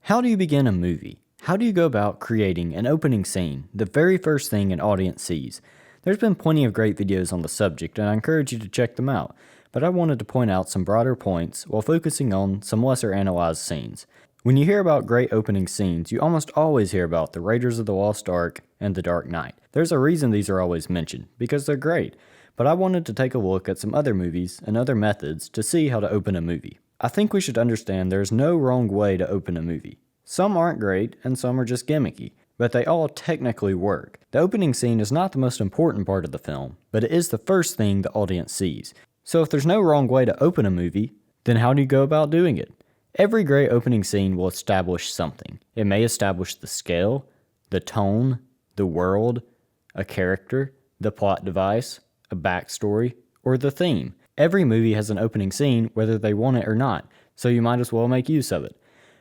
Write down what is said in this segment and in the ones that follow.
How do you begin a movie? How do you go about creating an opening scene, the very first thing an audience sees? There's been plenty of great videos on the subject, and I encourage you to check them out, but I wanted to point out some broader points while focusing on some lesser analyzed scenes. When you hear about great opening scenes, you almost always hear about the Raiders of the Lost Ark and The Dark Knight. There's a reason these are always mentioned, because they're great, but I wanted to take a look at some other movies and other methods to see how to open a movie. I think we should understand there's no wrong way to open a movie. Some aren't great, and some are just gimmicky, but they all technically work. The opening scene is not the most important part of the film, but it is the first thing the audience sees. So if there's no wrong way to open a movie, then how do you go about doing it? Every great opening scene will establish something. It may establish the scale, the tone, the world, a character, the plot device, a backstory, or the theme. Every movie has an opening scene whether they want it or not, so you might as well make use of it.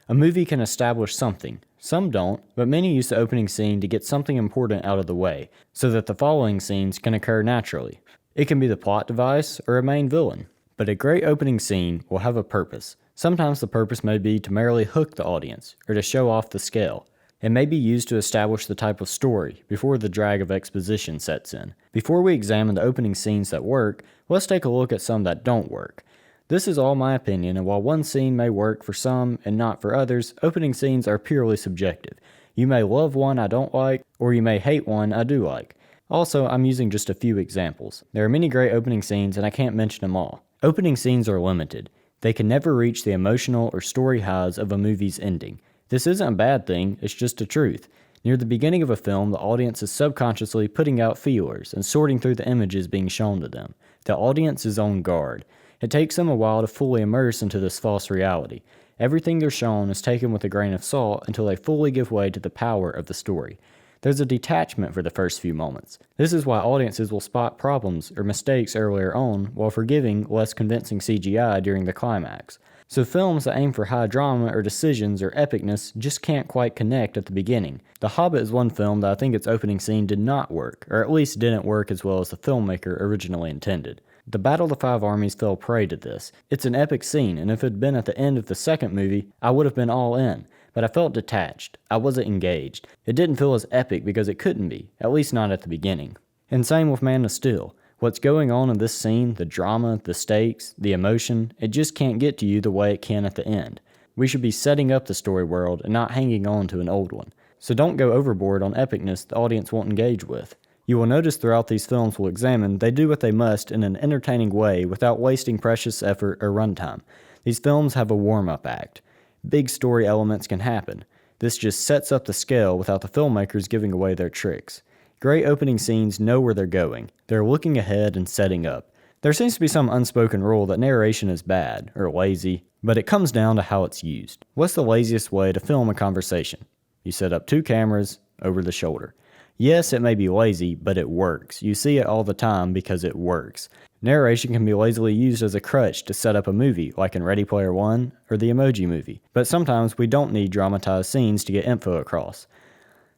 A movie can establish something. Some don't, but many use the opening scene to get something important out of the way, so that the following scenes can occur naturally. It can be the plot device or a main villain. But a great opening scene will have a purpose. Sometimes the purpose may be to merely hook the audience, or to show off the scale. It may be used to establish the type of story before the drag of exposition sets in. Before we examine the opening scenes that work, let's take a look at some that don't work. This is all my opinion, and while one scene may work for some and not for others, opening scenes are purely subjective. You may love one I don't like, or you may hate one I do like. Also, I'm using just a few examples. There are many great opening scenes, and I can't mention them all. Opening scenes are limited. They can never reach the emotional or story highs of a movie's ending. This isn't a bad thing, it's just the truth. Near the beginning of a film, the audience is subconsciously putting out feelers and sorting through the images being shown to them. The audience is on guard. It takes them a while to fully immerse into this false reality. Everything they're shown is taken with a grain of salt until they fully give way to the power of the story. There's a detachment for the first few moments. This is why audiences will spot problems or mistakes earlier on while forgiving less convincing CGI during the climax. So films that aim for high drama or decisions or epicness just can't quite connect at the beginning. The Hobbit is one film that I think its opening scene did not work, or at least didn't work as well as the filmmaker originally intended. The Battle of the Five Armies fell prey to this. It's an epic scene, and if it had been at the end of the second movie, I would have been all in. But I felt detached. I wasn't engaged. It didn't feel as epic because it couldn't be, at least not at the beginning. And same with Man of Steel. What's going on in this scene, the drama, the stakes, the emotion, it just can't get to you the way it can at the end. We should be setting up the story world and not hanging on to an old one. So don't go overboard on epicness the audience won't engage with. You will notice throughout these films we'll examine, they do what they must in an entertaining way without wasting precious effort or runtime. These films have a warm-up act. Big story elements can happen. This just sets up the scale without the filmmakers giving away their tricks. Great opening scenes know where they're going. They're looking ahead and setting up. There seems to be some unspoken rule that narration is bad, or lazy, but it comes down to how it's used. What's the laziest way to film a conversation? You set up two cameras over the shoulder. Yes, it may be lazy, but it works. You see it all the time because it works. Narration can be lazily used as a crutch to set up a movie, like in Ready Player One or the Emoji Movie. But sometimes we don't need dramatized scenes to get info across.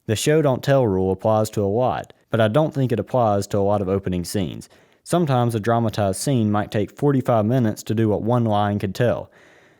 The show don't tell rule applies to a lot, but I don't think it applies to a lot of opening scenes. Sometimes a dramatized scene might take 45 minutes to do what one line could tell.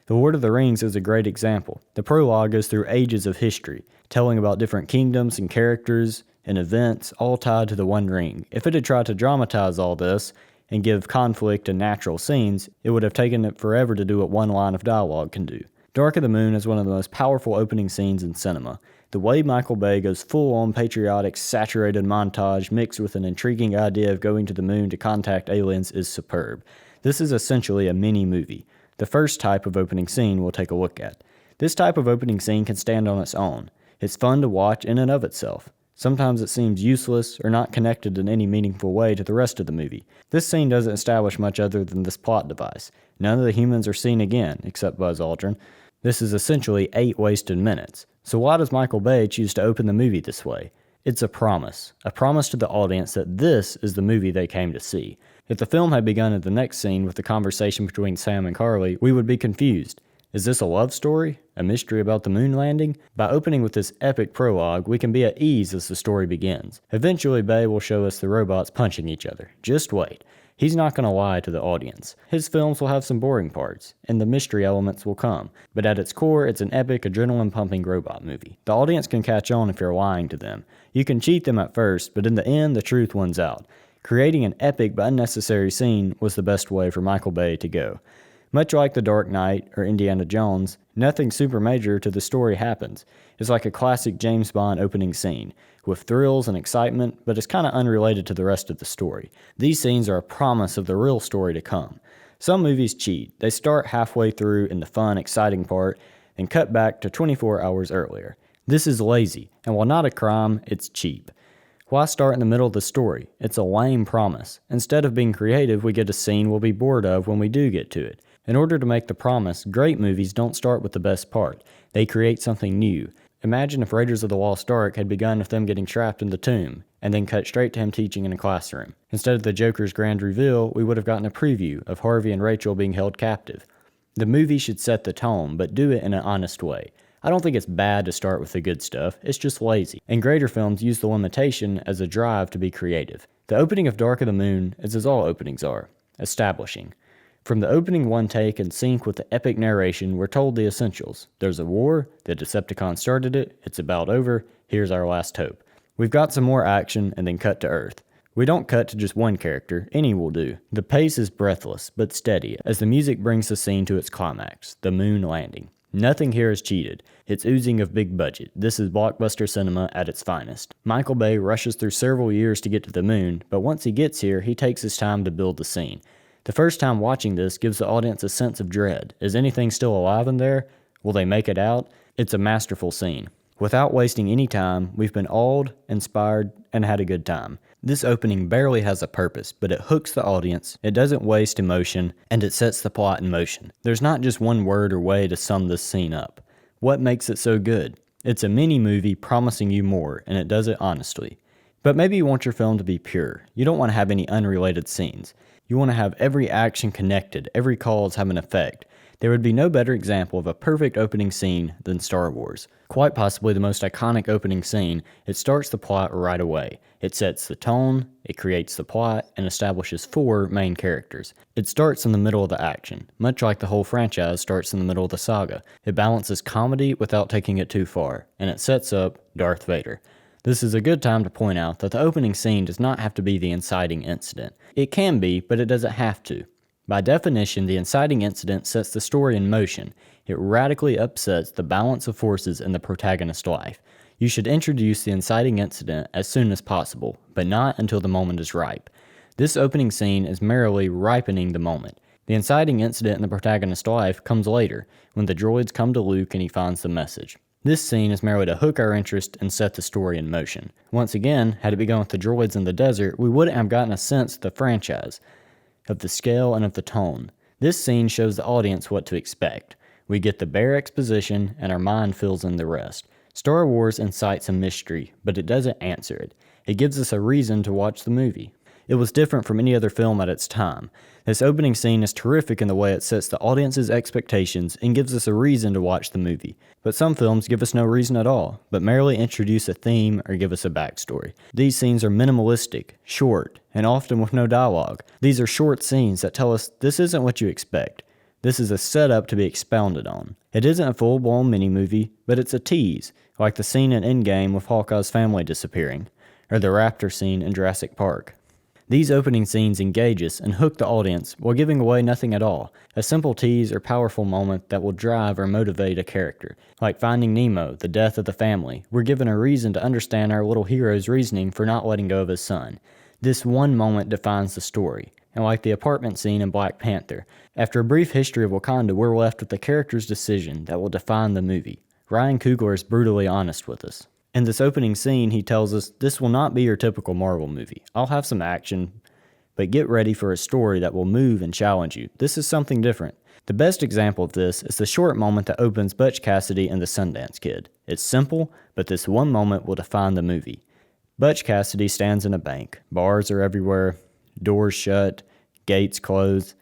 The Lord of the Rings is a great example. The prologue goes through ages of history, telling about different kingdoms and characters and events all tied to the One Ring. If it had tried to dramatize all this and give conflict and natural scenes, it would have taken it forever to do what one line of dialogue can do. Dark of the Moon is one of the most powerful opening scenes in cinema. The way Michael Bay goes full-on patriotic, saturated montage mixed with an intriguing idea of going to the moon to contact aliens is superb. This is essentially a mini-movie. The first type of opening scene we'll take a look at. This type of opening scene can stand on its own. It's fun to watch in and of itself. Sometimes it seems useless or not connected in any meaningful way to the rest of the movie. This scene doesn't establish much other than this plot device. None of the humans are seen again, except Buzz Aldrin. This is essentially 8 wasted minutes. So why does Michael Bay choose to open the movie this way? It's a promise to the audience that this is the movie they came to see. If the film had begun at the next scene with the conversation between Sam and Carly, we would be confused. Is this a love story? A mystery about the moon landing? By opening with this epic prologue, we can be at ease as the story begins. Eventually, Bay will show us the robots punching each other. Just wait. He's not going to lie to the audience. His films will have some boring parts, and the mystery elements will come, but at its core, it's an epic, adrenaline-pumping robot movie. The audience can catch on if you're lying to them. You can cheat them at first, but in the end, the truth wins out. Creating an epic but unnecessary scene was the best way for Michael Bay to go. Much like The Dark Knight or Indiana Jones, nothing super major to the story happens. It's like a classic James Bond opening scene, with thrills and excitement, but it's kind of unrelated to the rest of the story. These scenes are a promise of the real story to come. Some movies cheat. They start halfway through in the fun, exciting part, and cut back to 24 hours earlier. This is lazy, and while not a crime, it's cheap. Why start in the middle of the story? It's a lame promise. Instead of being creative, we get a scene we'll be bored of when we do get to it. In order to make the promise, great movies don't start with the best part. They create something new. Imagine if Raiders of the Lost Ark had begun with them getting trapped in the tomb, and then cut straight to him teaching in a classroom. Instead of the Joker's grand reveal, we would have gotten a preview of Harvey and Rachel being held captive. The movie should set the tone, but do it in an honest way. I don't think it's bad to start with the good stuff, it's just lazy. And greater films use the limitation as a drive to be creative. The opening of Dark of the Moon is as all openings are, establishing. From the opening one take in sync with the epic narration, we're told the essentials. There's a war, the Decepticons started it, it's about over, here's our last hope. We've got some more action and then cut to Earth. We don't cut to just one character, any will do. The pace is breathless, but steady, as the music brings the scene to its climax, the moon landing. Nothing here is cheated. It's oozing of big budget. This is blockbuster cinema at its finest. Michael Bay rushes through several years to get to the moon, but once he gets here, he takes his time to build the scene. The first time watching this gives the audience a sense of dread. Is anything still alive in there? Will they make it out? It's a masterful scene. Without wasting any time, we've been awed, inspired, and had a good time. This opening barely has a purpose, but it hooks the audience, it doesn't waste emotion, and it sets the plot in motion. There's not just one word or way to sum this scene up. What makes it so good? It's a mini-movie promising you more, and it does it honestly. But maybe you want your film to be pure. You don't want to have any unrelated scenes. You want to have every action connected, every cause have an effect. There would be no better example of a perfect opening scene than Star Wars. Quite possibly the most iconic opening scene, it starts the plot right away. It sets the tone, it creates the plot, and establishes 4 main characters. It starts in the middle of the action, much like the whole franchise starts in the middle of the saga. It balances comedy without taking it too far, and it sets up Darth Vader. This is a good time to point out that the opening scene does not have to be the inciting incident. It can be, but it doesn't have to. By definition, the inciting incident sets the story in motion. It radically upsets the balance of forces in the protagonist's life. You should introduce the inciting incident as soon as possible, but not until the moment is ripe. This opening scene is merely ripening the moment. The inciting incident in the protagonist's life comes later, when the droids come to Luke and he finds the message. This scene is merely to hook our interest and set the story in motion. Once again, had it begun with the droids in the desert, we wouldn't have gotten a sense of the franchise, of the scale and of the tone. This scene shows the audience what to expect. We get the bare exposition and our mind fills in the rest. Star Wars incites a mystery, but it doesn't answer it. It gives us a reason to watch the movie. It was different from any other film at its time. This opening scene is terrific in the way it sets the audience's expectations and gives us a reason to watch the movie. But some films give us no reason at all, but merely introduce a theme or give us a backstory. These scenes are minimalistic, short, and often with no dialogue. These are short scenes that tell us this isn't what you expect. This is a setup to be expounded on. It isn't a full-blown mini-movie, but it's a tease, like the scene in Endgame with Hawkeye's family disappearing, or the raptor scene in Jurassic Park. These opening scenes engage us and hook the audience while giving away nothing at all, a simple tease or powerful moment that will drive or motivate a character. Like Finding Nemo, the death of the family, we're given a reason to understand our little hero's reasoning for not letting go of his son. This one moment defines the story. And like the apartment scene in Black Panther, after a brief history of Wakanda, we're left with the character's decision that will define the movie. Ryan Coogler is brutally honest with us. In this opening scene, he tells us, this will not be your typical Marvel movie. I'll have some action, but get ready for a story that will move and challenge you. This is something different. The best example of this is the short moment that opens Butch Cassidy and the Sundance Kid. It's simple, but this one moment will define the movie. Butch Cassidy stands in a bank. Bars are everywhere, doors shut, gates closed,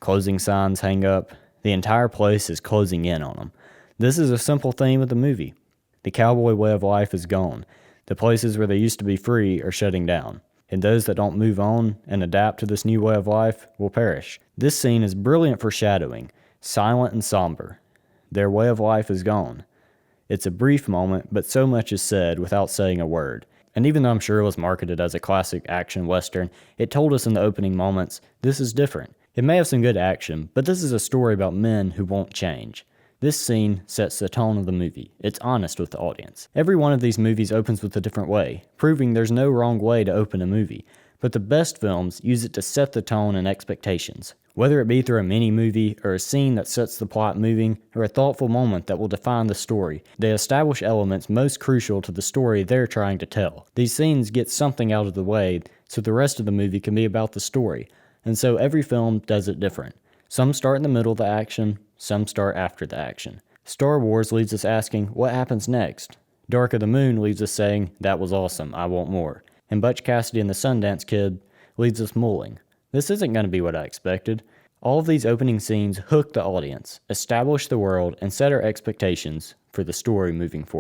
closing signs hang up. The entire place is closing in on him. This is a simple theme of the movie. The cowboy way of life is gone. The places where they used to be free are shutting down. and those that don't move on and adapt to this new way of life will perish. This scene is brilliant foreshadowing, silent and somber. Their way of life is gone. It's a brief moment, but so much is said without saying a word. And even though I'm sure it was marketed as a classic action western, it told us in the opening moments, this is different. It may have some good action, but this is a story about men who won't change. This scene sets the tone of the movie. It's honest with the audience. Every one of these movies opens with a different way, proving there's no wrong way to open a movie. But the best films use it to set the tone and expectations. Whether it be through a mini-movie, or a scene that sets the plot moving, or a thoughtful moment that will define the story, they establish elements most crucial to the story they're trying to tell. These scenes get something out of the way, so the rest of the movie can be about the story. And so every film does it different. Some start in the middle of the action, some start after the action. Star Wars leaves us asking, what happens next? Dark of the Moon leaves us saying, that was awesome, I want more. And Butch Cassidy and the Sundance Kid leaves us mulling. This isn't going to be what I expected. All of these opening scenes hook the audience, establish the world, and set our expectations for the story moving forward.